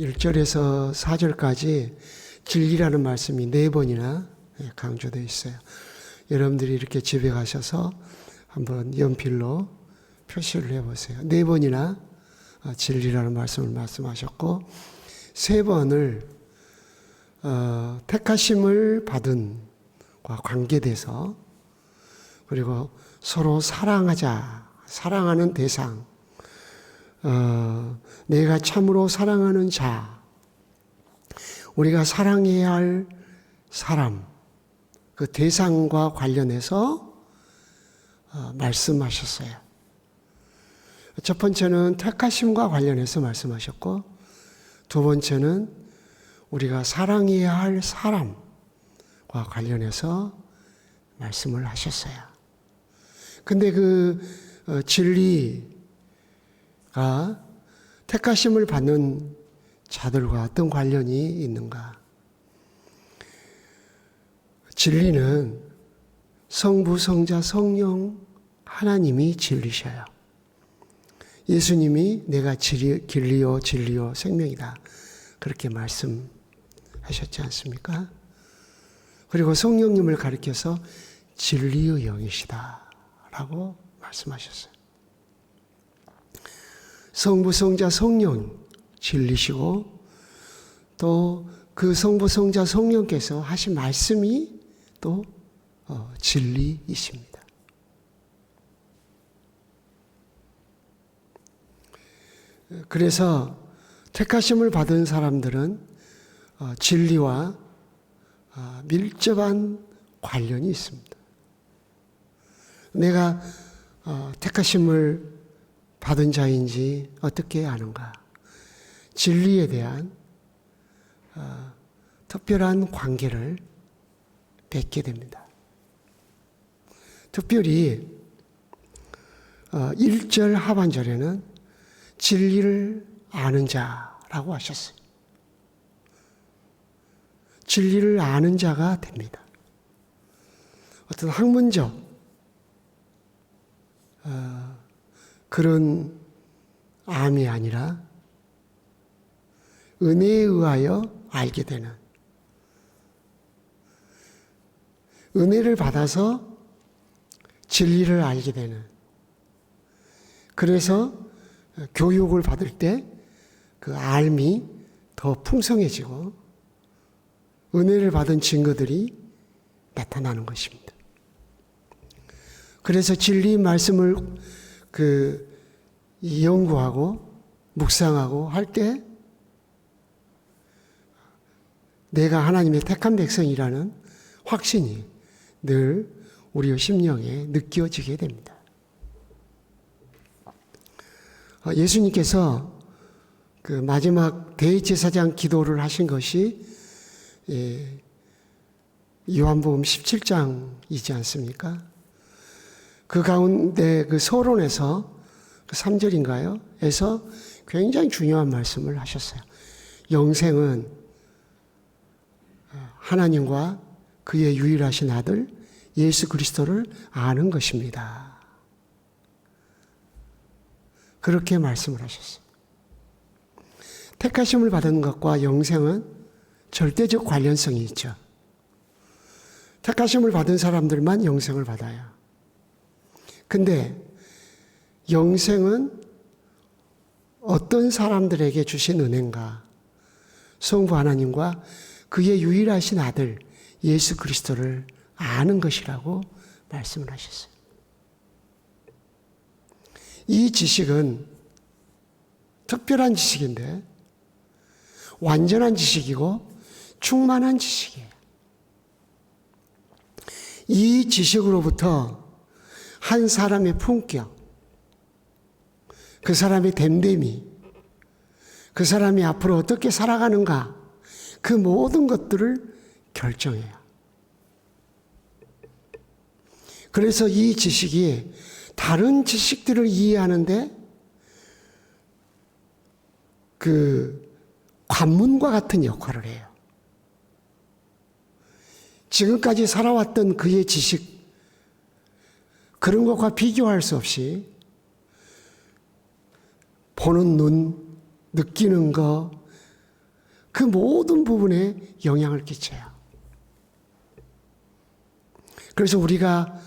1절에서 4절까지 진리라는 말씀이 4번이나 강조되어 있어요. 여러분들이 이렇게 집에 가셔서 한번 연필로 표시를 해보세요. 4번이나 진리라는 말씀을 말씀하셨고 3번을 택하심을 받은 과 관계돼서 그리고 서로 사랑하자, 사랑하는 대상, 내가 참으로 사랑하는 자, 우리가 사랑해야 할 사람, 그 대상과 관련해서 말씀하셨어요. 첫 번째는 택하심과 관련해서 말씀하셨고, 두 번째는 우리가 사랑해야 할 사람과 관련해서 말씀을 하셨어요. 근데 그 진리가 택하심을 받는 자들과 어떤 관련이 있는가? 진리는 성부, 성자, 성령 하나님이 진리셔요. 예수님이 내가 길이요 진리요 생명이다. 그렇게 말씀하셨지 않습니까? 그리고 성령님을 가리켜서 진리의 영이시다 라고 말씀하셨어요. 성부, 성자, 성령 진리시고 또 그 성부, 성자, 성령께서 하신 말씀이 또 진리이십니다. 그래서 택하심을 받은 사람들은 진리와 밀접한 관련이 있습니다. 내가 택하심을 받은 자인지 어떻게 아는가? 진리에 대한 특별한 관계를 맺게 됩니다. 특별히 1절 하반절에는 진리를 아는 자라고 하셨어요. 진리를 아는 자가 됩니다. 어떤 학문적 그런 암이 아니라 은혜에 의하여 알게 되는, 은혜를 받아서 진리를 알게 되는, 그래서 교육을 받을 때 그 알미 더 풍성해지고 은혜를 받은 증거들이 나타나는 것입니다. 그래서 진리 말씀을 연구하고 묵상하고 할 때 내가 하나님의 택한 백성이라는 확신이 늘 우리의 심령에 느껴지게 됩니다. 예수님께서 그 마지막 대제사장 기도를 하신 것이 요한복음 17장이지 않습니까? 그 가운데 그 서론에서 그 3절인가요? 에서 굉장히 중요한 말씀을 하셨어요. 영생은 하나님과 그의 유일하신 아들 예수 그리스도를 아는 것입니다. 그렇게 말씀을 하셨어요. 택하심을 받은 것과 영생은 절대적 관련성이 있죠. 택하심을 받은 사람들만 영생을 받아요. 근데 영생은 어떤 사람들에게 주신 은혜인가? 성부 하나님과 그의 유일하신 아들 예수 그리스도를 아는 것이라고 말씀을 하셨어요. 이 지식은 특별한 지식인데 완전한 지식이고 충만한 지식이에요. 이 지식으로부터 한 사람의 품격, 그 사람의 됨됨이, 그 사람이 앞으로 어떻게 살아가는가, 그 모든 것들을 결정해요. 그래서 이 지식이 다른 지식들을 이해하는데 그 관문과 같은 역할을 해요. 지금까지 살아왔던 그의 지식, 그런 것과 비교할 수 없이 보는 눈, 느끼는 것, 그 모든 부분에 영향을 끼쳐요. 그래서 우리가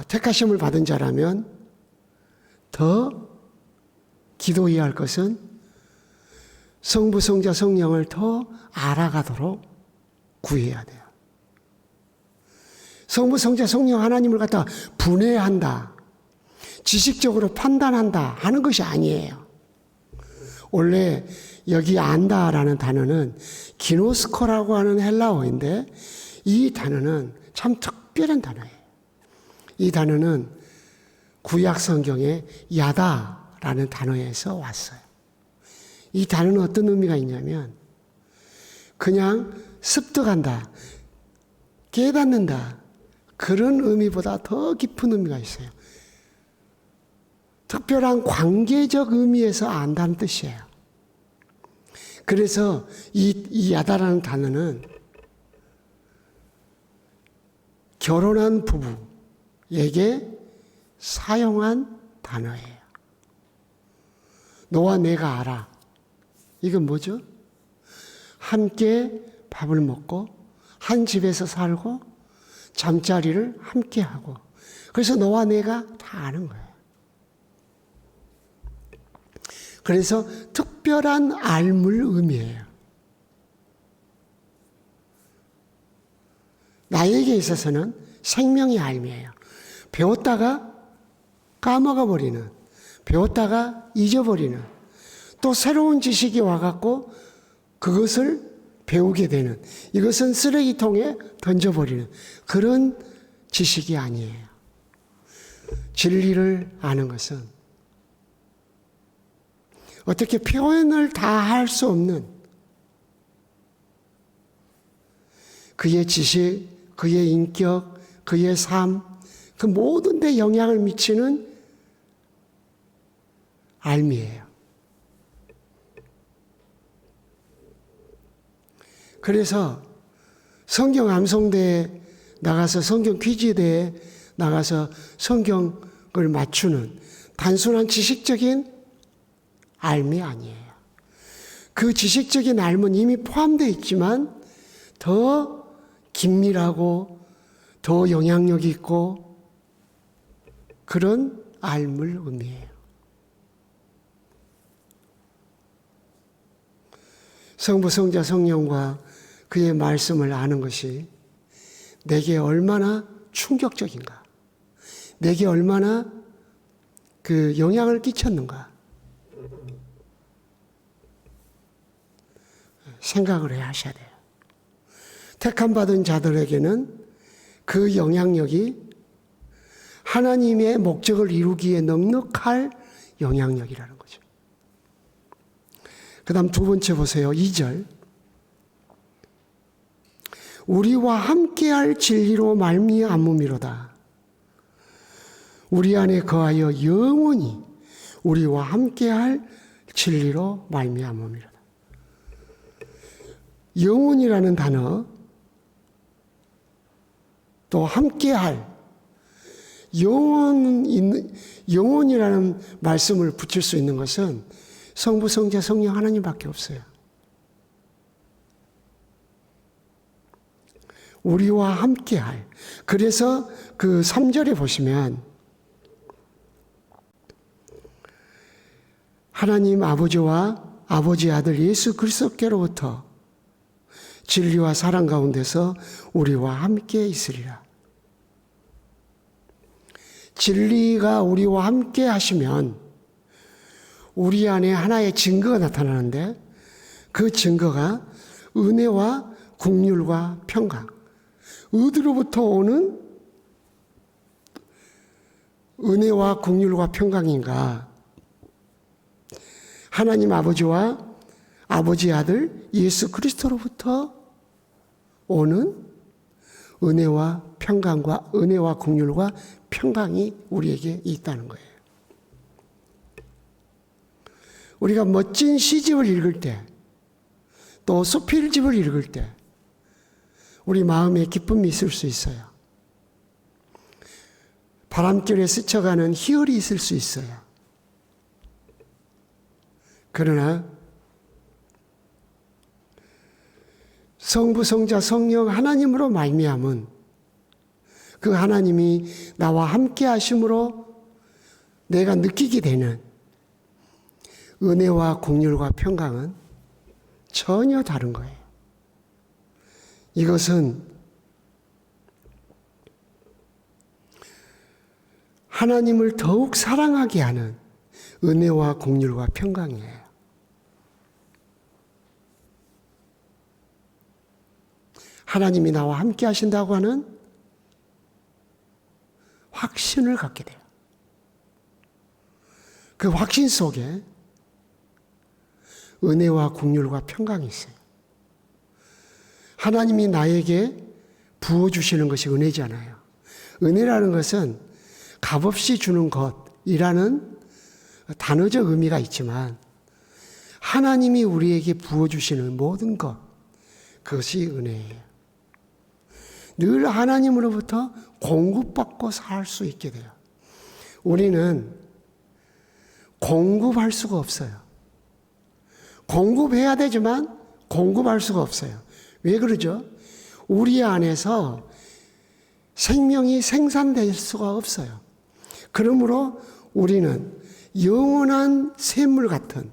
택하심을 받은 자라면 더 기도해야 할 것은 성부, 성자, 성령을 더 알아가도록 구해야 돼요. 성부, 성자, 성령 하나님을 갖다 분해한다, 지식적으로 판단한다 하는 것이 아니에요. 원래 여기 안다라는 단어는 기노스코라고 하는 헬라어인데 이 단어는 참 특별한 단어예요. 이 단어는 구약 성경의 야다라는 단어에서 왔어요. 이 단어는 어떤 의미가 있냐면 그냥 습득한다, 깨닫는다, 그런 의미보다 더 깊은 의미가 있어요. 특별한 관계적 의미에서 안다는 뜻이에요. 그래서 이 야다라는 단어는 결혼한 부부에게 사용한 단어예요. 너와 내가 알아. 이건 뭐죠? 함께 밥을 먹고 한 집에서 살고 잠자리를 함께 하고, 그래서 너와 내가 다 아는 거예요. 그래서 특별한 알물 의미예요. 나에게 있어서는 생명의 알미예요. 배웠다가 까먹어 버리는, 배웠다가 잊어버리는, 또 새로운 지식이 와갖고 그것을 배우게 되는, 이것은 쓰레기통에 던져버리는 그런 지식이 아니에요. 진리를 아는 것은 어떻게 표현을 다 할 수 없는 그의 지식, 그의 인격, 그의 삶, 그 모든 데 영향을 미치는 알미예요. 그래서 성경 암송대에 나가서, 성경 퀴즈대에 나가서 성경을 맞추는 단순한 지식적인 알미 아니에요. 그 지식적인 알은 이미 포함되어 있지만 더 긴밀하고 더 영향력 있고 그런 알물 의미예요. 성부, 성자, 성령과 그의 말씀을 아는 것이 내게 얼마나 충격적인가, 내게 얼마나 그 영향을 끼쳤는가 생각을 해야 하셔야 돼요. 택함받은 자들에게는 그 영향력이 하나님의 목적을 이루기에 넉넉할 영향력이라는 거죠. 그 다음 두 번째 보세요. 2절. 우리와 함께할 진리로 말미암음이로다. 우리 안에 거하여 영원히 우리와 함께할 진리로 말미암음이로다. 영원이라는 단어, 또 함께할, 영원이라는 말씀을 붙일 수 있는 것은 성부, 성자, 성령 하나님밖에 없어요. 우리와 함께할. 그래서 그 3절에 보시면 하나님 아버지와 아버지 아들 예수 그리스도께로부터 진리와 사랑 가운데서 우리와 함께 있으리라. 진리가 우리와 함께 하시면 우리 안에 하나의 증거가 나타나는데 그 증거가 은혜와 긍휼과 평강. 어디로부터 오는 은혜와 긍휼과 평강인가? 하나님 아버지와 아버지 아들 예수 그리스도로부터 오는 은혜와 평강과 은혜와 긍휼과 평강이 우리에게 있다는 거예요. 우리가 멋진 시집을 읽을 때, 또 수필집을 읽을 때 우리 마음에 기쁨이 있을 수 있어요. 바람결에 스쳐가는 희열이 있을 수 있어요. 그러나 성부, 성자, 성령 하나님으로 말미암은 그 하나님이 나와 함께 하심으로 내가 느끼게 되는 은혜와 긍휼과 평강은 전혀 다른 거예요. 이것은 하나님을 더욱 사랑하게 하는 은혜와 긍휼과 평강이에요. 하나님이 나와 함께 하신다고 하는 확신을 갖게 돼요. 그 확신 속에 은혜와 긍휼과 평강이 있어요. 하나님이 나에게 부어주시는 것이 은혜잖아요. 은혜라는 것은 값없이 주는 것이라는 단어적 의미가 있지만 하나님이 우리에게 부어주시는 모든 것, 그것이 은혜예요. 늘 하나님으로부터 공급받고 살 수 있게 돼요. 우리는 공급할 수가 없어요. 공급해야 되지만 공급할 수가 없어요. 왜 그러죠? 우리 안에서 생명이 생산될 수가 없어요. 그러므로 우리는 영원한 샘물 같은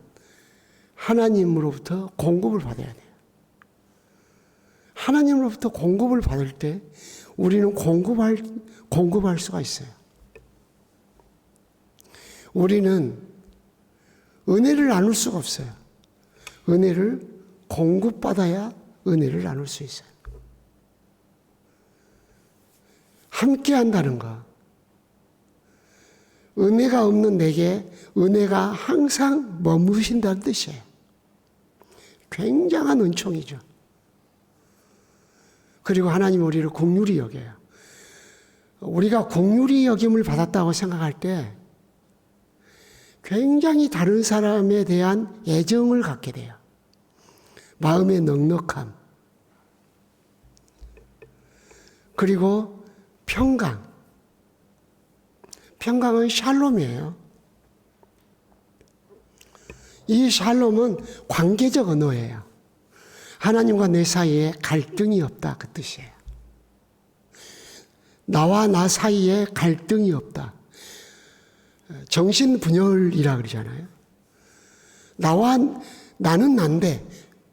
하나님으로부터 공급을 받아야 돼요. 하나님으로부터 공급을 받을 때 우리는 공급할 수가 있어요. 우리는 은혜를 나눌 수가 없어요. 은혜를 공급받아야 은혜를 나눌 수 있어요. 함께 한다는 것. 은혜가 없는 내게 은혜가 항상 머무신다는 뜻이에요. 굉장한 은총이죠. 그리고 하나님 우리를 긍휼히 여겨요. 우리가 긍휼히 여김을 받았다고 생각할 때 굉장히 다른 사람에 대한 애정을 갖게 돼요. 마음의 넉넉함. 그리고 평강. 평강은 샬롬이에요. 이 샬롬은 관계적 언어예요. 하나님과 내 사이에 갈등이 없다, 그 뜻이에요. 나와 나 사이에 갈등이 없다. 정신분열이라 그러잖아요. 나는 난데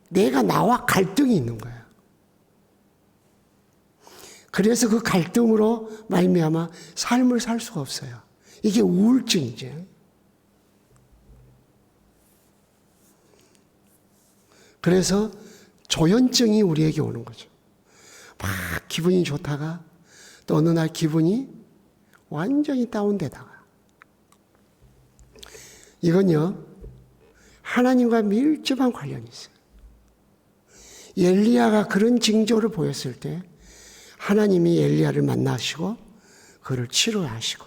내가 나와 갈등이 있는 거예요. 그래서 그 갈등으로 말미암아 삶을 살 수가 없어요. 이게 우울증이죠. 그래서 조현증이 우리에게 오는 거죠. 막 기분이 좋다가 또 어느 날 기분이 완전히 다운되다가. 이건요, 하나님과 밀접한 관련이 있어요. 엘리야가 그런 징조를 보였을 때 하나님이 엘리야를 만나시고 그를 치료하시고,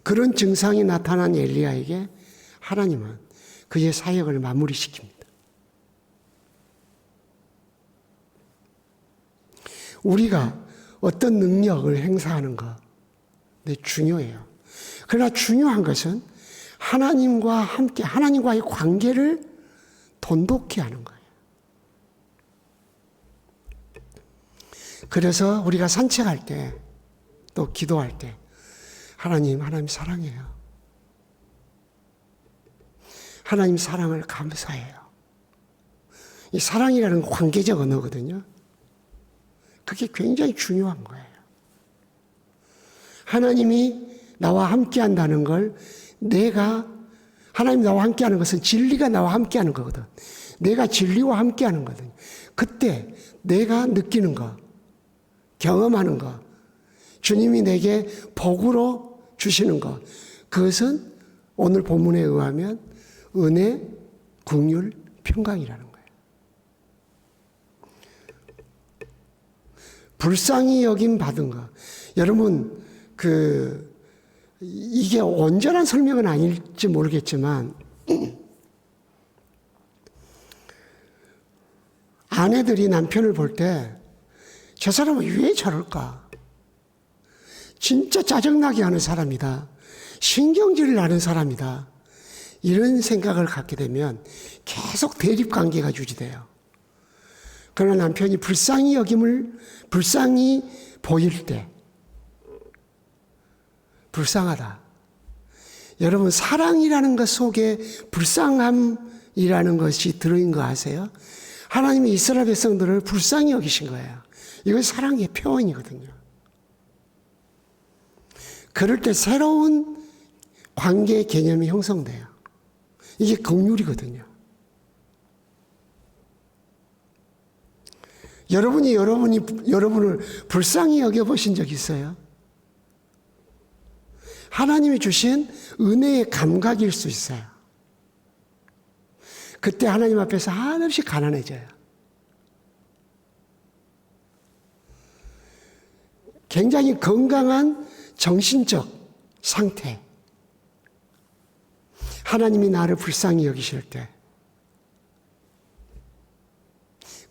그런 증상이 나타난 엘리야에게 하나님은 그의 사역을 마무리시킵니다. 우리가 어떤 능력을 행사하는가 중요해요. 그러나 중요한 것은 하나님과 함께 하나님과의 관계를 돈독히 하는 거예요. 그래서 우리가 산책할 때 또 기도할 때 하나님 사랑해요. 하나님 사랑을 감사해요. 이 사랑이라는 관계적 언어거든요. 그게 굉장히 중요한 거예요. 하나님이 나와 함께 한다는 걸 하나님 나와 함께 하는 것은 진리가 나와 함께 하는 거거든. 내가 진리와 함께 하는 거거든. 그때 내가 느끼는 거, 경험하는 거, 주님이 내게 복으로 주시는 것, 그것은 오늘 본문에 의하면 은혜, 긍휼, 평강이라는 거예요. 불쌍히 여김 받은 것. 여러분, 이게 온전한 설명은 아닐지 모르겠지만, 아내들이 남편을 볼 때, 저 사람은 왜 저럴까? 진짜 짜증나게 하는 사람이다. 신경질을 나는 사람이다. 이런 생각을 갖게 되면 계속 대립 관계가 유지돼요. 그러나 남편이 불쌍히 보일 때, 불쌍하다. 여러분, 사랑이라는 것 속에 불쌍함이라는 것이 들어있는 거 아세요? 하나님이 이스라엘 백성들을 불쌍히 여기신 거예요. 이건 사랑의 표현이거든요. 그럴 때 새로운 관계의 개념이 형성돼요. 이게 긍휼이거든요. 여러분이 여러분을 불쌍히 여겨보신 적 있어요? 하나님이 주신 은혜의 감각일 수 있어요. 그때 하나님 앞에서 한없이 가난해져요. 굉장히 건강한 정신적 상태. 하나님이 나를 불쌍히 여기실 때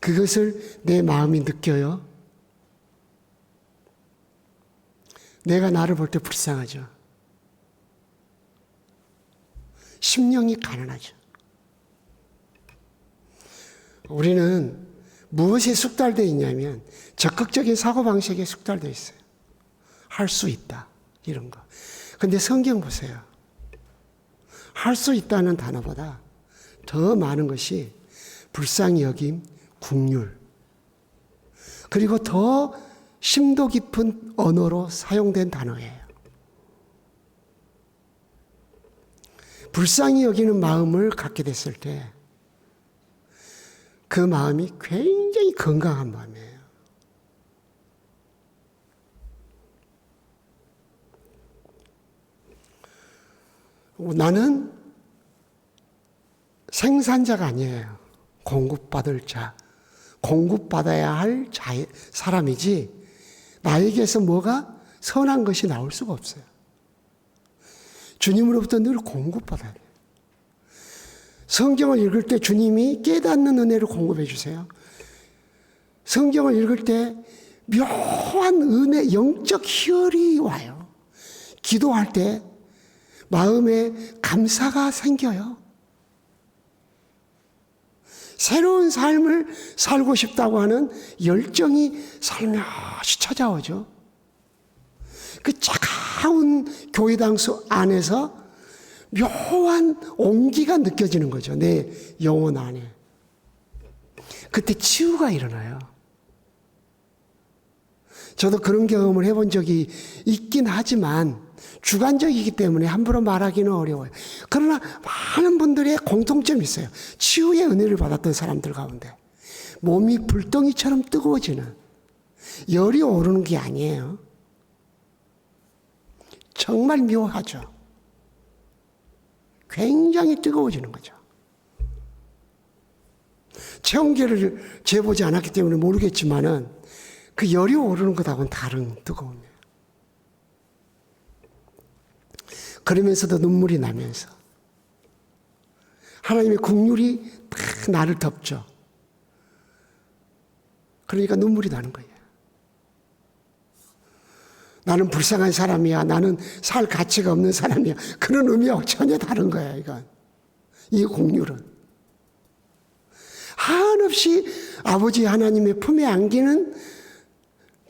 그것을 내 마음이 느껴요. 내가 나를 볼 때 불쌍하죠. 심령이 가난하죠. 우리는 무엇에 숙달되어 있냐면 적극적인 사고방식에 숙달되어 있어요. 할 수 있다. 이런 거. 근데 성경 보세요. 할 수 있다는 단어보다 더 많은 것이 불쌍히 여김, 긍휼. 그리고 더 심도 깊은 언어로 사용된 단어예요. 불쌍히 여기는 마음을 갖게 됐을 때 그 마음이 굉장히 건강한 마음이에요. 나는 생산자가 아니에요. 공급받을 자, 공급받아야 할 사람이지 나에게서 뭐가 선한 것이 나올 수가 없어요. 주님으로부터 늘 공급받아야 돼요. 성경을 읽을 때 주님이 깨닫는 은혜를 공급해 주세요. 성경을 읽을 때 묘한 은혜, 영적 희열이 와요. 기도할 때 마음에 감사가 생겨요. 새로운 삶을 살고 싶다고 하는 열정이 살며시 찾아오죠. 그 차가운 교회당 안에서 묘한 온기가 느껴지는 거죠. 내 영혼 안에. 그때 치유가 일어나요. 저도 그런 경험을 해본 적이 있긴 하지만 주관적이기 때문에 함부로 말하기는 어려워요. 그러나 많은 분들의 공통점이 있어요. 치유의 은혜를 받았던 사람들 가운데 몸이 불덩이처럼 뜨거워지는, 열이 오르는 게 아니에요. 정말 묘하죠. 굉장히 뜨거워지는 거죠. 체온계를 재보지 않았기 때문에 모르겠지만은 그 열이 오르는 것하고는 다른 뜨거움이에요. 그러면서도 눈물이 나면서 하나님의 긍휼이 딱 나를 덮죠. 그러니까 눈물이 나는 거예요. 나는 불쌍한 사람이야. 나는 살 가치가 없는 사람이야. 그런 의미하고 전혀 다른 거야, 이건. 이 긍휼은. 한없이 아버지 하나님의 품에 안기는,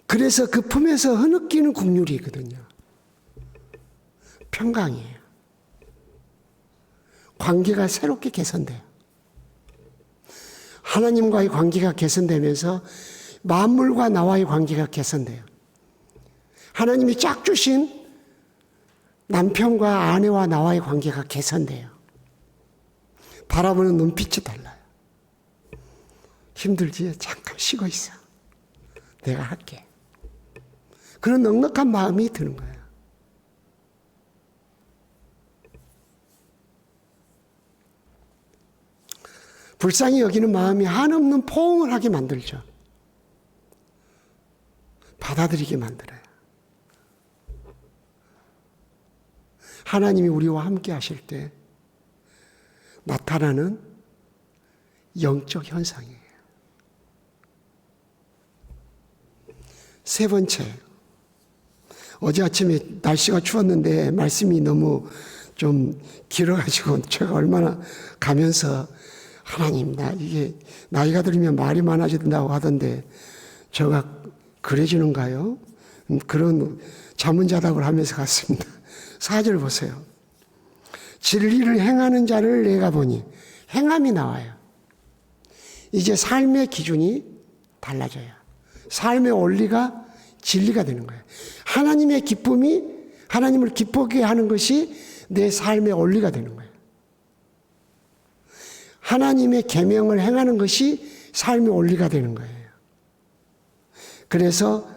그래서 그 품에서 흐느끼는 긍휼이거든요. 평강이에요. 관계가 새롭게 개선돼요. 하나님과의 관계가 개선되면서 만물과 나와의 관계가 개선돼요. 하나님이 짝 주신 남편과 아내와 나와의 관계가 개선돼요. 바라보는 눈빛이 달라요. 힘들지? 잠깐 쉬고 있어. 내가 할게. 그런 넉넉한 마음이 드는 거예요. 불쌍히 여기는 마음이 한없는 포옹을 하게 만들죠. 받아들이게 만들어요. 하나님이 우리와 함께 하실 때 나타나는 영적 현상이에요. 세 번째, 어제 아침에 날씨가 추웠는데 말씀이 너무 좀 길어가지고 제가 얼마나 가면서 하나님, 이게 나이가 들면 말이 많아진다고 하던데 제가 그래지는가요? 그런 자문자답을 하면서 갔습니다. 4절 보세요. 진리를 행하는 자를 내가 보니 행함이 나와요. 이제 삶의 기준이 달라져요. 삶의 원리가 진리가 되는 거예요. 하나님의 기쁨이 하나님을 기쁘게 하는 것이 내 삶의 원리가 되는 거예요. 하나님의 계명을 행하는 것이 삶의 원리가 되는 거예요. 그래서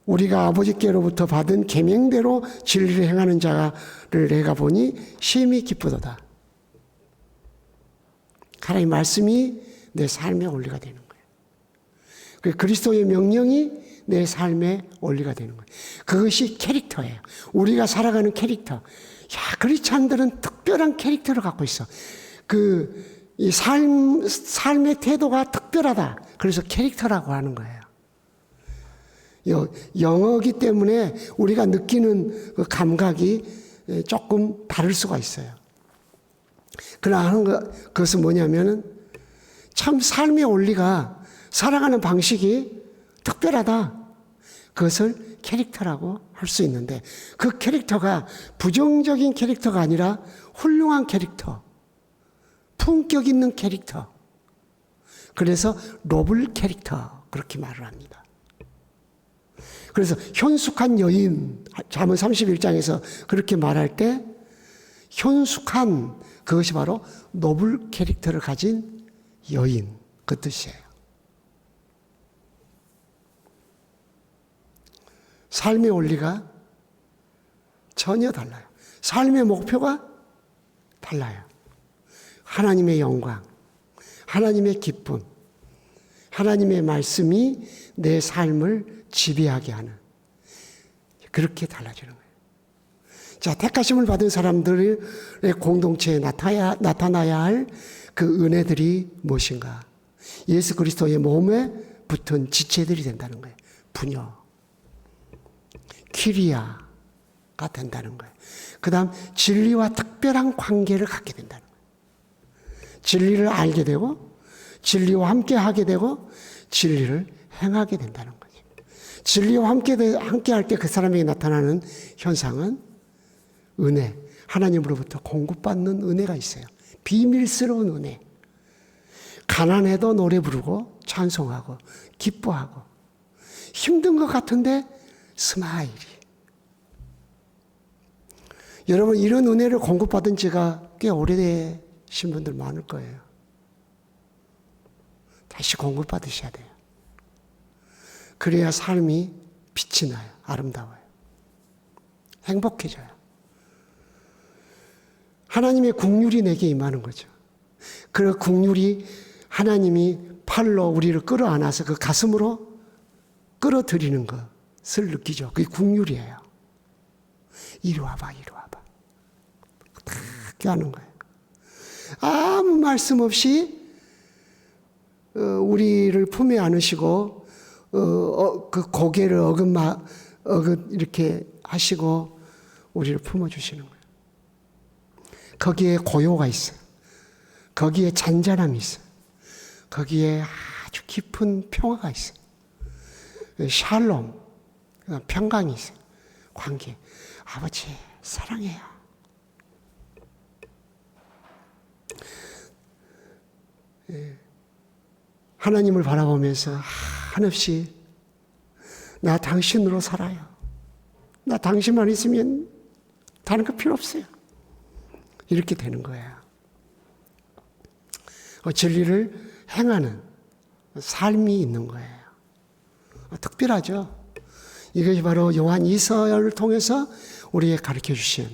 우리가 아버지께로부터 받은 계명대로 진리를 행하는 자를 내가 보니 심히 기쁘도다. 하나님의 말씀이 내 삶의 원리가 되는 거예요. 그리스도의 명령이 내 삶의 원리가 되는 거예요. 그것이 캐릭터예요. 우리가 살아가는 캐릭터. 야, 크리스찬들은 특별한 캐릭터를 갖고 있어. 이 삶의 태도가 특별하다. 그래서 캐릭터라고 하는 거예요. 영어이기 때문에 우리가 느끼는 그 감각이 조금 다를 수가 있어요. 그러나 하는 그것은 뭐냐면은 참 삶의 원리가 살아가는 방식이 특별하다. 그것을 캐릭터라고 할 수 있는데 그 캐릭터가 부정적인 캐릭터가 아니라 훌륭한 캐릭터, 품격 있는 캐릭터. 그래서 노블 캐릭터 그렇게 말을 합니다. 그래서 현숙한 여인, 잠언 31장에서 그렇게 말할 때 현숙한 그것이 바로 노블 캐릭터를 가진 여인 그 뜻이에요. 삶의 원리가 전혀 달라요. 삶의 목표가 달라요. 하나님의 영광, 하나님의 기쁨, 하나님의 말씀이 내 삶을 지배하게 하는 그렇게 달라지는 거예요. 자, 택하심을 받은 사람들의 공동체에 나타나야 할 그 은혜들이 무엇인가? 예수 그리스도의 몸에 붙은 지체들이 된다는 거예요. 분요, 키리아가 된다는 거예요. 그 다음 진리와 특별한 관계를 갖게 된다는 거예요. 진리를 알게 되고 진리와 함께 하게 되고 진리를 행하게 된다는 거예요. 진리와 함께 할 때 그 사람에게 나타나는 현상은 은혜, 하나님으로부터 공급받는 은혜가 있어요. 비밀스러운 은혜. 가난해도 노래 부르고 찬송하고 기뻐하고 힘든 것 같은데 스마일이. 여러분 이런 은혜를 공급받은 지가 꽤 오래되신 분들 많을 거예요. 다시 공급받으셔야 돼요. 그래야 삶이 빛이 나요. 아름다워요. 행복해져요. 하나님의 국률이 내게 임하는 거죠. 그 국률이 하나님이 팔로 우리를 끌어안아서 그 가슴으로 끌어들이는 것을 느끼죠. 그게 국률이에요. 이리 와봐, 이리 와봐. 딱 하는 거예요. 아무 말씀 없이 우리를 품에 안으시고 그 고개를 이렇게 하시고 우리를 품어주시는 거예요. 거기에 고요가 있어요. 거기에 잔잔함이 있어요. 거기에 아주 깊은 평화가 있어요. 샬롬, 평강이 있어요. 관계. 아버지 사랑해요. 하나님을 바라보면서 한없이 나 당신으로 살아요. 나 당신만 있으면 다른 거 필요 없어요. 이렇게 되는 거예요. 진리를 행하는 삶이 있는 거예요. 특별하죠. 이것이 바로 요한 2서를 통해서 우리에게 가르쳐 주신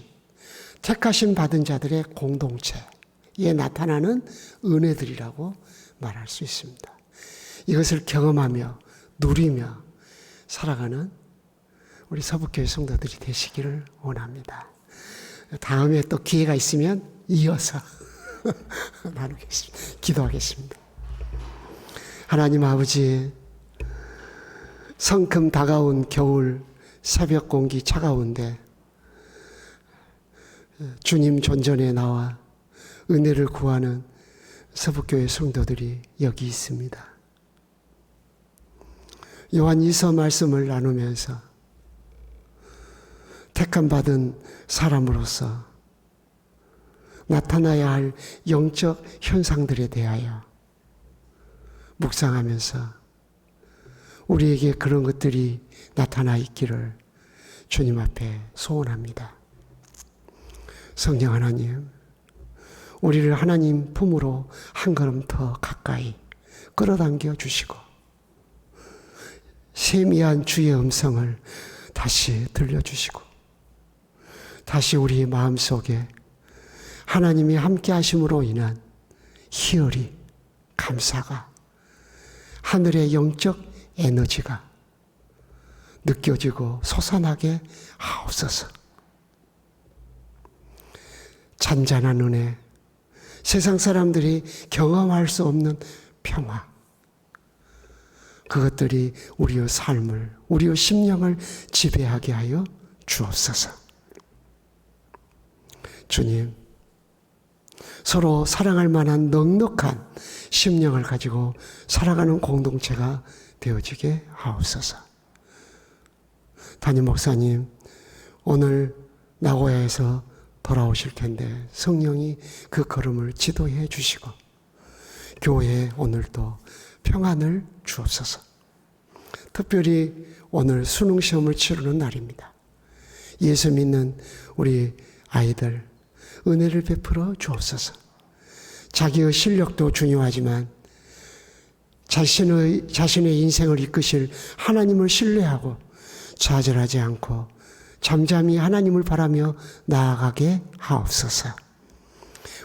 택하심 받은 자들의 공동체에 나타나는 은혜들이라고 말할 수 있습니다. 이것을 경험하며 누리며 살아가는 우리 서북교회 성도들이 되시기를 원합니다. 다음에 또 기회가 있으면 이어서 나누겠습니다. 기도하겠습니다. 하나님 아버지, 성큼 다가온 겨울 새벽 공기 차가운데 주님 존전에 나와 은혜를 구하는 서북교회 성도들이 여기 있습니다. 요한이서 말씀을 나누면서 택함받은 사람으로서 나타나야 할 영적 현상들에 대하여 묵상하면서 우리에게 그런 것들이 나타나 있기를 주님 앞에 소원합니다. 성령 하나님, 우리를 하나님 품으로 한 걸음 더 가까이 끌어당겨 주시고 세미한 주의 음성을 다시 들려주시고 다시 우리 마음속에 하나님이 함께 하심으로 인한 희열이, 감사가, 하늘의 영적 에너지가 느껴지고 솟아나게 하옵소서. 잔잔한 은혜, 세상 사람들이 경험할 수 없는 평화, 그것들이 우리의 삶을, 우리의 심령을 지배하게 하여 주옵소서. 주님, 서로 사랑할 만한 넉넉한 심령을 가지고 살아가는 공동체가 되어지게 하옵소서. 담임 목사님, 오늘 나고야에서 돌아오실 텐데 성령이 그 걸음을 지도해 주시고 교회에 오늘도 평안을 주옵소서. 특별히 오늘 수능시험을 치르는 날입니다. 예수 믿는 우리 아이들 은혜를 베풀어 주옵소서. 자기의 실력도 중요하지만 자신의 인생을 이끄실 하나님을 신뢰하고 좌절하지 않고 잠잠히 하나님을 바라며 나아가게 하옵소서.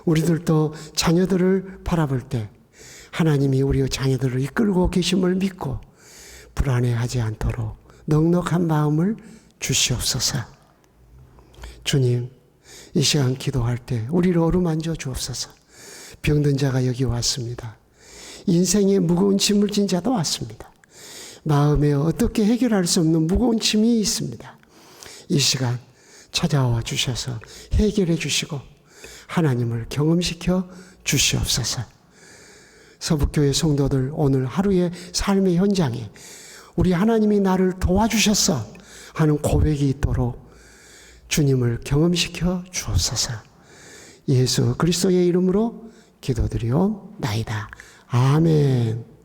우리들도 자녀들을 바라볼 때 하나님이 우리의 자녀들을 이끌고 계심을 믿고 불안해하지 않도록 넉넉한 마음을 주시옵소서. 주님, 이 시간 기도할 때 우리를 어루만져 주옵소서. 병든 자가 여기 왔습니다. 인생의 무거운 짐을 진 자도 왔습니다. 마음에 어떻게 해결할 수 없는 무거운 짐이 있습니다. 이 시간 찾아와 주셔서 해결해 주시고 하나님을 경험시켜 주시옵소서. 서북교회 성도들 오늘 하루의 삶의 현장에 우리 하나님이 나를 도와주셨어 하는 고백이 있도록 주님을 경험시켜 주옵소서. 예수 그리스도의 이름으로 기도드리옵나이다. 아멘.